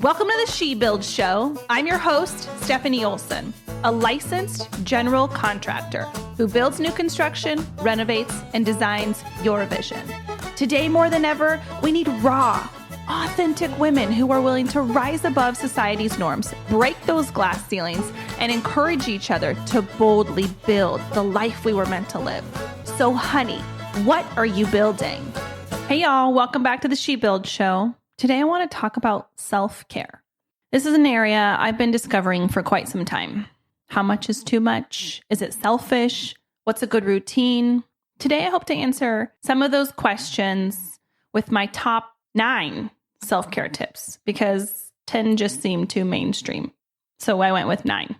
Welcome to the She Builds Show. I'm your host, Stefanie Olson, a licensed general contractor who builds new construction, renovates, and designs your vision. Today, more than ever, we need raw, authentic women who are willing to rise above society's norms, break those glass ceilings, and encourage each other to boldly build the life we were meant to live. So, honey, what are you building? Hey, y'all. Welcome back to the She Builds Show. Today, I want to talk about self-care. This is an area I've been discovering for quite some time. How much is too much? Is it selfish? What's a good routine? Today, I hope to answer some of those questions with my top 9 self-care tips because 10 just seemed too mainstream. So I went with 9.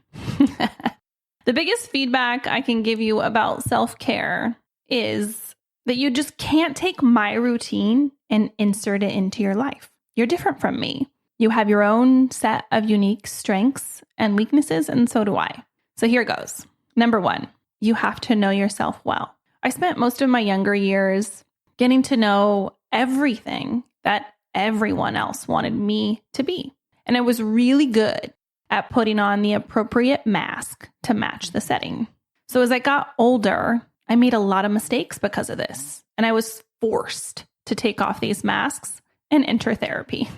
The biggest feedback I can give you about self-care is that you just can't take my routine and insert it into your life. You're different from me. You have your own set of unique strengths and weaknesses, and so do I. So here goes. Number 1, you have to know yourself well. I spent most of my younger years getting to know everything that everyone else wanted me to be. And I was really good at putting on the appropriate mask to match the setting. So as I got older, I made a lot of mistakes because of this. And I was forced to take off these masks and enter therapy.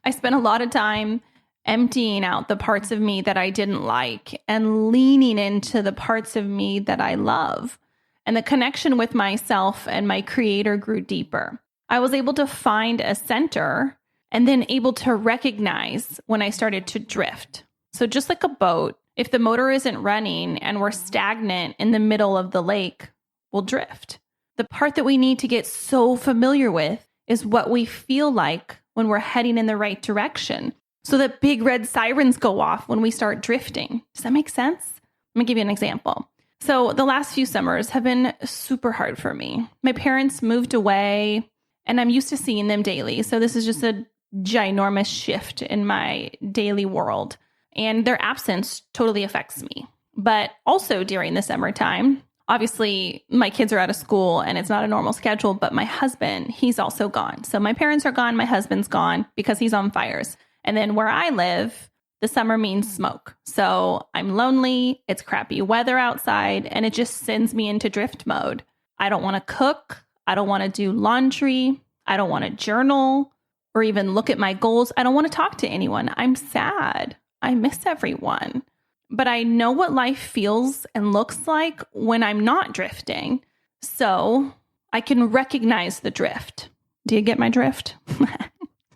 I spent a lot of time emptying out the parts of me that I didn't like and leaning into the parts of me that I love. And the connection with myself and my creator grew deeper. I was able to find a center and then able to recognize when I started to drift. So just like a boat, if the motor isn't running and we're stagnant in the middle of the lake, we'll drift. The part that we need to get so familiar with is what we feel like when we're heading in the right direction, so that big red sirens go off when we start drifting. Does that make sense? Let me give you an example. So the last few summers have been super hard for me. My parents moved away and I'm used to seeing them daily. So this is just a ginormous shift in my daily world. And their absence totally affects me. But also during the summertime, obviously, my kids are out of school and it's not a normal schedule, but my husband, he's also gone. So my parents are gone, my husband's gone because he's on fires. And then where I live, the summer means smoke. So I'm lonely, it's crappy weather outside, and it just sends me into drift mode. I don't want to cook. I don't want to do laundry. I don't want to journal or even look at my goals. I don't want to talk to anyone. I'm sad. I miss everyone. But I know what life feels and looks like when I'm not drifting. So I can recognize the drift. Do you get my drift?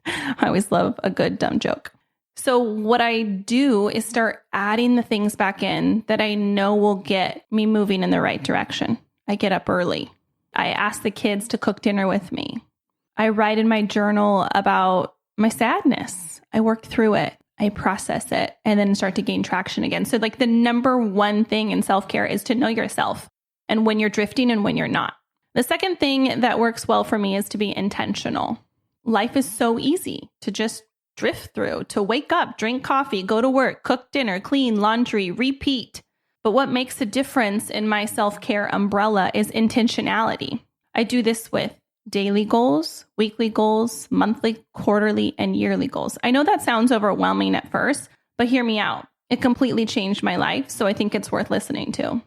I always love a good dumb joke. So what I do is start adding the things back in that I know will get me moving in the right direction. I get up early. I ask the kids to cook dinner with me. I write in my journal about my sadness. I work through it. I process it and then start to gain traction again. So like the number one thing in self-care is to know yourself and when you're drifting and when you're not. The second thing that works well for me is to be intentional. Life is so easy to just drift through, to wake up, drink coffee, go to work, cook dinner, clean laundry, repeat. But what makes a difference in my self-care umbrella is intentionality. I do this with daily goals, weekly goals, monthly, quarterly, and yearly goals. I know that sounds overwhelming at first, but hear me out. It completely changed my life, so I think it's worth listening to.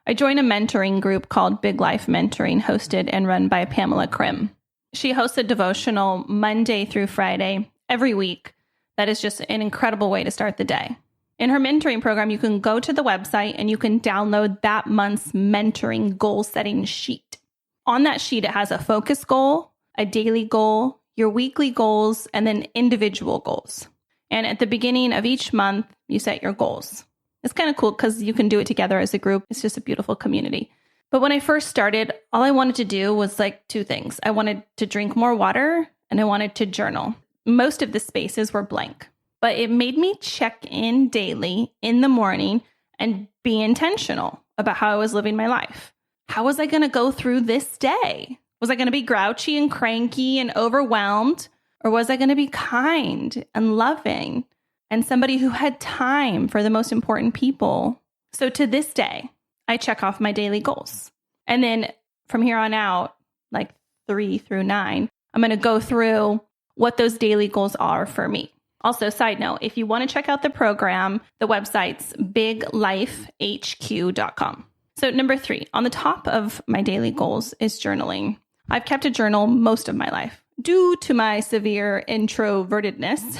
I joined a mentoring group called Big Life Mentoring, hosted and run by Pamela Krim. She hosts a devotional Monday through Friday every week. That is just an incredible way to start the day. In her mentoring program, you can go to the website and you can download that month's mentoring goal setting sheet. On that sheet, it has a focus goal, a daily goal, your weekly goals, and then individual goals. And at the beginning of each month, you set your goals. It's kind of cool because you can do it together as a group. It's just a beautiful community. But when I first started, all I wanted to do was like 2 things. I wanted to drink more water and I wanted to journal. Most of the spaces were blank, but it made me check in daily in the morning and be intentional about how I was living my life. How was I going to go through this day? Was I going to be grouchy and cranky and overwhelmed? Or was I going to be kind and loving and somebody who had time for the most important people? So to this day, I check off my daily goals. And then from here on out, like 3 through 9, I'm going to go through what those daily goals are for me. Also, side note, if you want to check out the program, the website's biglifehq.com. So number 3, on the top of my daily goals is journaling. I've kept a journal most of my life. Due to my severe introverted-ness,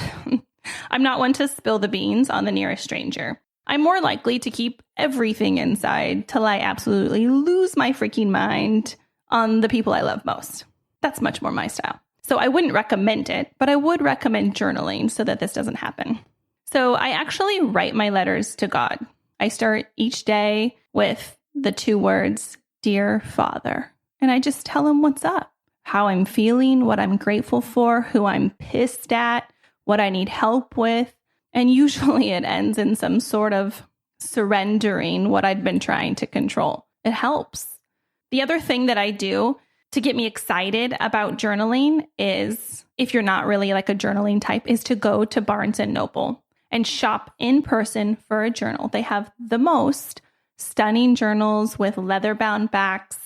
I'm not one to spill the beans on the nearest stranger. I'm more likely to keep everything inside till I absolutely lose my freaking mind on the people I love most. That's much more my style. So I wouldn't recommend it, but I would recommend journaling so that this doesn't happen. So I actually write my letters to God. I start each day with the 2 words, Dear Father. And I just tell him what's up, how I'm feeling, what I'm grateful for, who I'm pissed at, what I need help with. And usually it ends in some sort of surrendering what I'd been trying to control. It helps. The other thing that I do to get me excited about journaling is, if you're not really like a journaling type, is to go to Barnes & Noble and shop in person for a journal. They have the most stunning journals with leather-bound backs,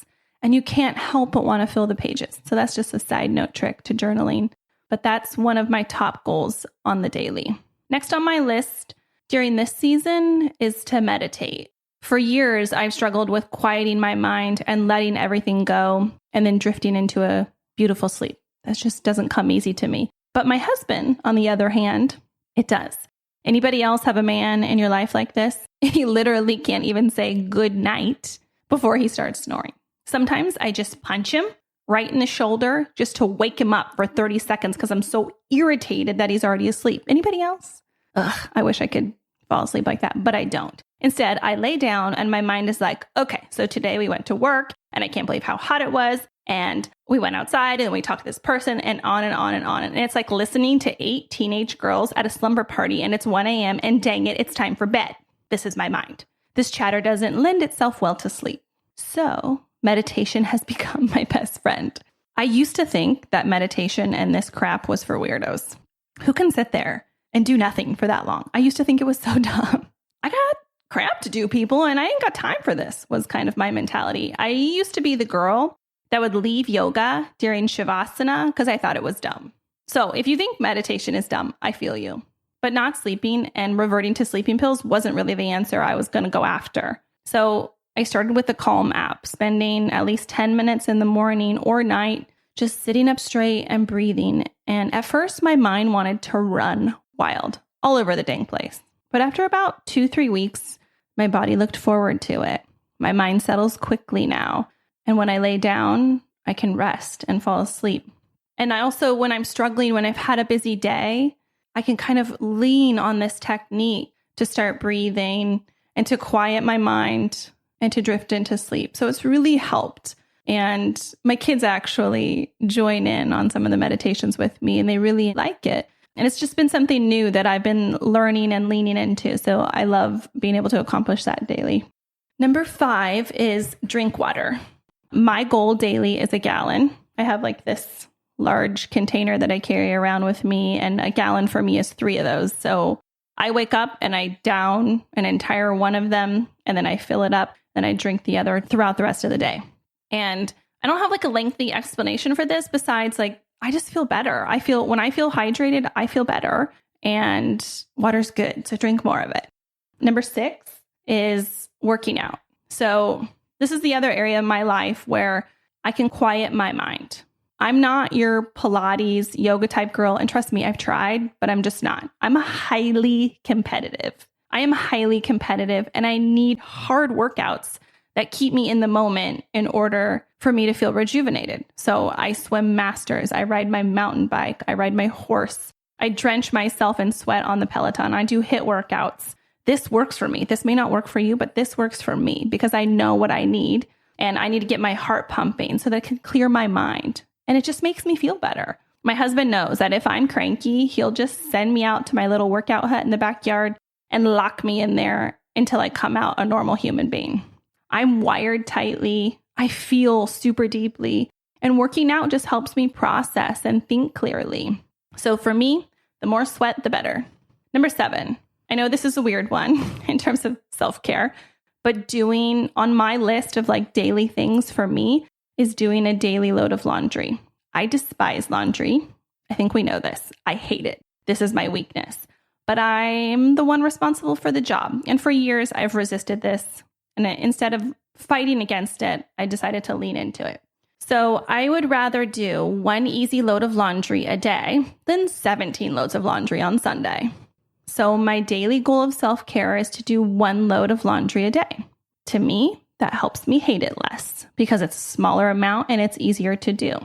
and you can't help but want to fill the pages. So that's just a side note trick to journaling. But that's one of my top goals on the daily. Next on my list during this season is to meditate. For years, I've struggled with quieting my mind and letting everything go and then drifting into a beautiful sleep. That just doesn't come easy to me. But my husband, on the other hand, it does. Anybody else have a man in your life like this? He literally can't even say good night before he starts snoring. Sometimes I just punch him right in the shoulder just to wake him up for 30 seconds because I'm so irritated that he's already asleep. Anybody else? I wish I could fall asleep like that, but I don't. Instead, I lay down and my mind is like, okay, so today we went to work and I can't believe how hot it was. And we went outside and we talked to this person and on and on and on. And it's like listening to 8 teenage girls at a slumber party and it's 1 a.m. and dang it, it's time for bed. This is my mind. This chatter doesn't lend itself well to sleep. So meditation has become my best friend. I used to think that meditation and this crap was for weirdos. Who can sit there and do nothing for that long? I used to think it was so dumb. I got crap to do, people, and I ain't got time for this, was kind of my mentality. I used to be the girl that would leave yoga during Shavasana because I thought it was dumb. So if you think meditation is dumb, I feel you. But not sleeping and reverting to sleeping pills wasn't really the answer I was going to go after. So I started with the Calm app, spending at least 10 minutes in the morning or night just sitting up straight and breathing. And at first, my mind wanted to run wild all over the dang place. But after about 2-3 weeks, my body looked forward to it. My mind settles quickly now. And when I lay down, I can rest and fall asleep. And I also, when I'm struggling, when I've had a busy day, I can kind of lean on this technique to start breathing and to quiet my mind and to drift into sleep. So it's really helped. And my kids actually join in on some of the meditations with me and they really like it. And it's just been something new that I've been learning and leaning into. So I love being able to accomplish that daily. Number 5 is drink water. My goal daily is a gallon. I have like this large container that I carry around with me, and a gallon for me is 3 of those. So I wake up and I down an entire one of them, and then I fill it up, and I drink the other throughout the rest of the day. And I don't have like a lengthy explanation for this besides like, I just feel better. When I feel hydrated, I feel better, and water's good. So drink more of it. Number 6 is working out. So this is the other area of my life where I can quiet my mind. I'm not your Pilates yoga type girl. And trust me, I've tried, but I'm just not. I'm highly competitive. I am highly competitive and I need hard workouts that keep me in the moment in order for me to feel rejuvenated. So I swim masters. I ride my mountain bike. I ride my horse. I drench myself in sweat on the Peloton. I do HIIT workouts. This works for me. This may not work for you, but this works for me because I know what I need and I need to get my heart pumping so that I can clear my mind. And it just makes me feel better. My husband knows that if I'm cranky, he'll just send me out to my little workout hut in the backyard and lock me in there until I come out a normal human being. I'm wired tightly. I feel super deeply. And working out just helps me process and think clearly. So for me, the more sweat, the better. Number 7. I know this is a weird one in terms of self-care, but doing on my list of like daily things for me is doing a daily load of laundry. I despise laundry. I think we know this. I hate it. this is my weakness. But I'm the one responsible for the job. And for years, I've resisted this. And instead of fighting against it, I decided to lean into it. So I would rather do one easy load of laundry a day than 17 loads of laundry on Sunday. So my daily goal of self-care is to do one load of laundry a day. To me, that helps me hate it less because it's a smaller amount and it's easier to do.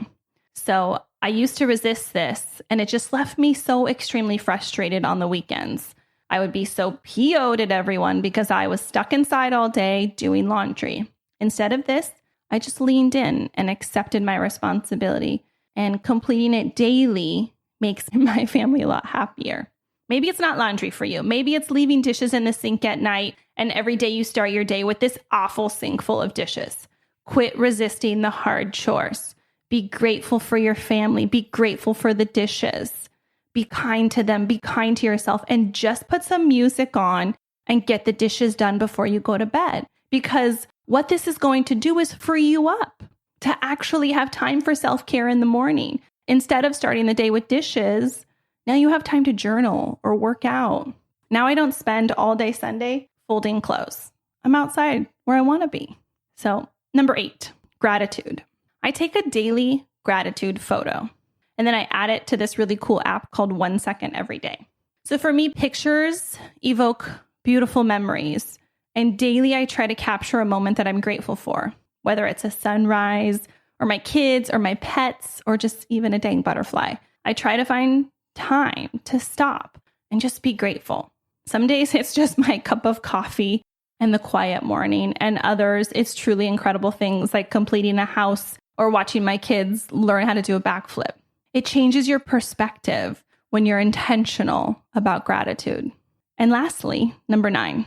So I used to resist this, and it just left me so extremely frustrated on the weekends. I would be so PO'd at everyone because I was stuck inside all day doing laundry. Instead of this, I just leaned in and accepted my responsibility, and completing it daily makes my family a lot happier. Maybe it's not laundry for you. Maybe it's leaving dishes in the sink at night, and every day you start your day with this awful sink full of dishes. Quit resisting the hard chores. Be grateful for your family. Be grateful for the dishes. Be kind to them. Be kind to yourself. And just put some music on and get the dishes done before you go to bed. Because what this is going to do is free you up to actually have time for self-care in the morning. Instead of starting the day with dishes, now you have time to journal or work out. Now I don't spend all day Sunday folding clothes. I'm outside where I want to be. So, number 8, gratitude. I take a daily gratitude photo, and then I add it to this really cool app called 1 Second Every Day. So for me, pictures evoke beautiful memories, and daily I try to capture a moment that I'm grateful for, whether it's a sunrise or my kids or my pets or just even a dang butterfly. I try to find time to stop and just be grateful. Some days it's just my cup of coffee and the quiet morning, and others it's truly incredible things like completing a house or watching my kids learn how to do a backflip. It changes your perspective when you're intentional about gratitude. And lastly, number 9,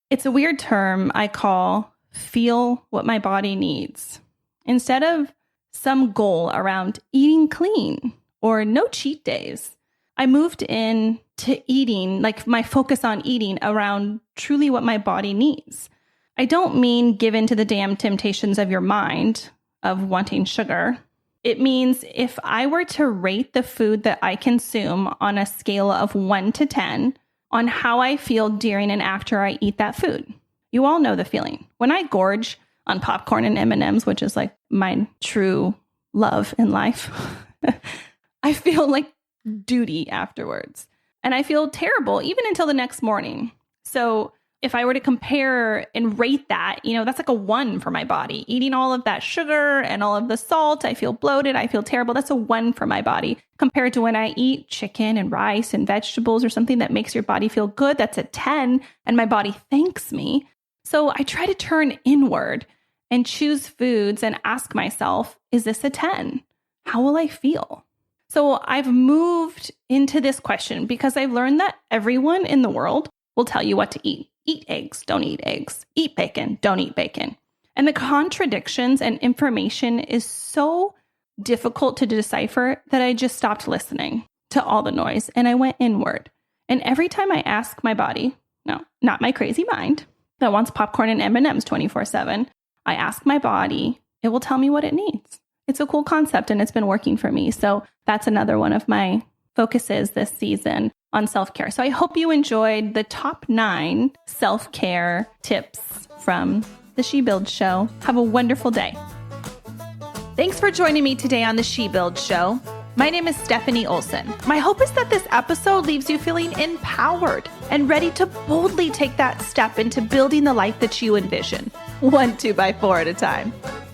it's a weird term I call feel what my body needs. Instead of some goal around eating clean or no cheat days, I moved in to eating, like my focus on eating around truly what my body needs. I don't mean give in to the damn temptations of your mind of wanting sugar. It means if I were to rate the food that I consume on a scale of 1 to 10 on how I feel during and after I eat that food. You all know the feeling. When I gorge on popcorn and M&Ms, which is like my true love in life, I feel like duty afterwards. And I feel terrible even until the next morning. So if I were to compare and rate that, that's like a 1 for my body. Eating all of that sugar and all of the salt, I feel bloated, I feel terrible. That's a 1 for my body. Compared to when I eat chicken and rice and vegetables or something that makes your body feel good, that's a 10, and my body thanks me. So I try to turn inward and choose foods and ask myself, is this a 10? How will I feel? So I've moved into this question because I've learned that everyone in the world will tell you what to eat. Eat eggs, don't eat eggs. Eat bacon, don't eat bacon. And the contradictions and information is so difficult to decipher that I just stopped listening to all the noise and I went inward. And every time I ask my body, no, not my crazy mind that wants popcorn and M&Ms 24/7, I ask my body, it will tell me what it needs. It's a cool concept and it's been working for me. So that's another one of my focuses this season on self-care. So I hope you enjoyed the top 9 self-care tips from the She Builds Show. Have a wonderful day. Thanks for joining me today on the She Builds Show. My name is Stefanie Olson. My hope is that this episode leaves you feeling empowered and ready to boldly take that step into building the life that you envision, 1 2x4 at a time.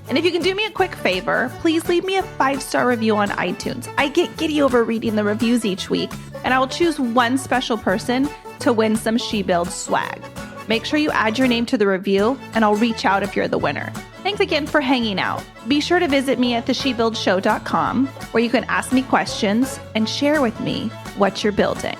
And if you can do me a quick favor, please leave me a 5-star review on iTunes. I get giddy over reading the reviews each week, and I will choose one special person to win some She Builds swag. Make sure you add your name to the review, and I'll reach out if you're the winner. Thanks again for hanging out. Be sure to visit me at theshebuildshow.com, where you can ask me questions and share with me what you're building.